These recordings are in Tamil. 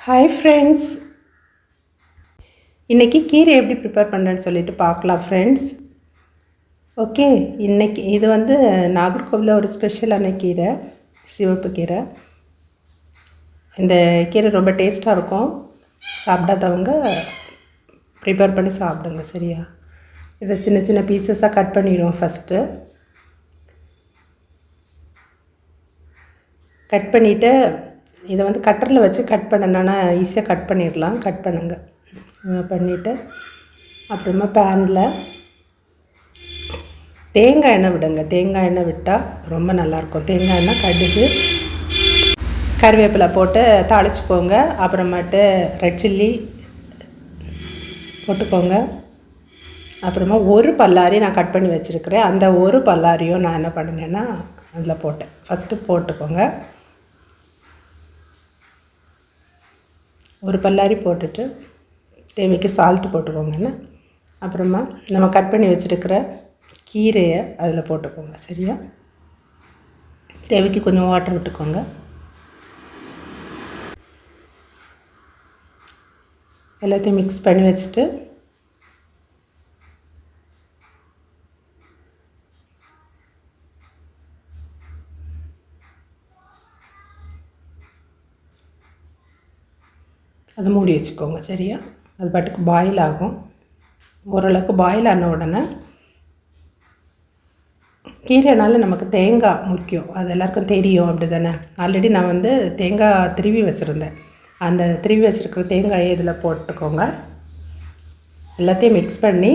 ஹாய் ஃப்ரெண்ட்ஸ், இன்றைக்கி கீரை எப்படி ப்ரிப்பேர் பண்ணுறேன்னு சொல்லிட்டு பார்க்கலாம் ஃப்ரெண்ட்ஸ். ஓகே, இன்றைக்கி இது நாகர்கோவிலில் ஒரு ஸ்பெஷலான கீரை, சிவப்பு கீரை. இந்த கீரை ரொம்ப டேஸ்ட்டாக இருக்கும். சாப்பிடாதவங்க ப்ரிப்பேர் பண்ணி சாப்பிடுங்க, சரியா? இதை சின்ன சின்ன பீசஸாக கட் பண்ணிடுவோம். ஃபஸ்ட்டு கட் பண்ணிவிட்டு இதை கட்டரில் வச்சு கட் பண்ணணுன்னா ஈஸியாக கட் பண்ணிடலாம். கட் பண்ணுங்க. பண்ணிவிட்டு அப்புறமா பேனில் தேங்காய் எண்ணெய் விடுங்க. தேங்காய் எண்ணெய் விட்டால் ரொம்ப நல்லாயிருக்கும். தேங்காய் எண்ணெய், கடுகு, கருவேப்பிலை போட்டு தாளிச்சிக்கோங்க. அப்புறமேட்டு ரெட் சில்லி போட்டுக்கோங்க. அப்புறமா ஒரு பல்லாரி நான் கட் பண்ணி வச்சுருக்கிறேன். அந்த ஒரு பல்லாரியும் நான் என்ன பண்ணினேன்னா அதில் போட்டேன். ஃபஸ்ட்டு போட்டுக்கோங்க. ஒரு பல்லாரி போட்டுட்டு தேவைக்கு சால்ட்டு போட்டுக்கோங்க. அப்புறமா நம்ம கட் பண்ணி வச்சுருக்கிற கீரையை அதில் போட்டுக்கோங்க, சரியா? தேவைக்கு கொஞ்சம் வாட்டர் விட்டுக்கோங்க. எல்லாத்தையும் மிக்ஸ் பண்ணி வச்சுட்டு அதை மூடி வச்சுக்கோங்க, சரியா? அது பாட்டுக்கு பாயில் ஆகும். ஓரளவுக்கு பாயில் ஆன உடனே கீரைனால நமக்கு தேங்காய் முக்கியம். அது எல்லாருக்கும் தெரியும், அப்படி தானே? ஆல்ரெடி நான் தேங்காய் திருவி வச்சுருந்தேன். அந்த திருவி வச்சுருக்கிற தேங்காயை இதில் போட்டுக்கோங்க. எல்லாத்தையும் மிக்ஸ் பண்ணி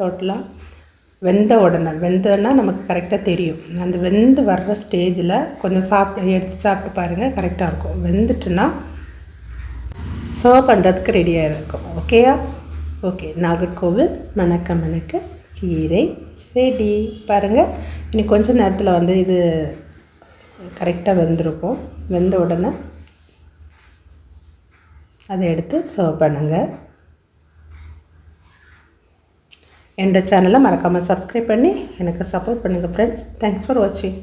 டோட்டலாக வெந்தனா நமக்கு கரெக்டாக தெரியும். அந்த வெந்து வர்ற ஸ்டேஜில் கொஞ்சம் எடுத்து சாப்பிட்டு பாருங்கள், கரெக்டாக இருக்கும். வெந்துட்டுன்னா சர்வ் பண்ணுறதுக்கு ரெடியாக இருக்கும். ஓகேயா? ஓகே, நாகர்கோவில் மணக்க கீரை ரெடி. பாருங்கள், இனி கொஞ்சம் நேரத்தில் இது கரெக்டாக வெந்திருக்கும். வெந்த உடனே அதை எடுத்து சர்வ் பண்ணுங்கள். என்னோட சேனலை மறக்காமல் சப்ஸ்கிரைப் பண்ணி எனக்கு சப்போர்ட் பண்ணுங்கள் ஃப்ரெண்ட்ஸ். தேங்க்ஸ் ஃபார் வாட்சிங்.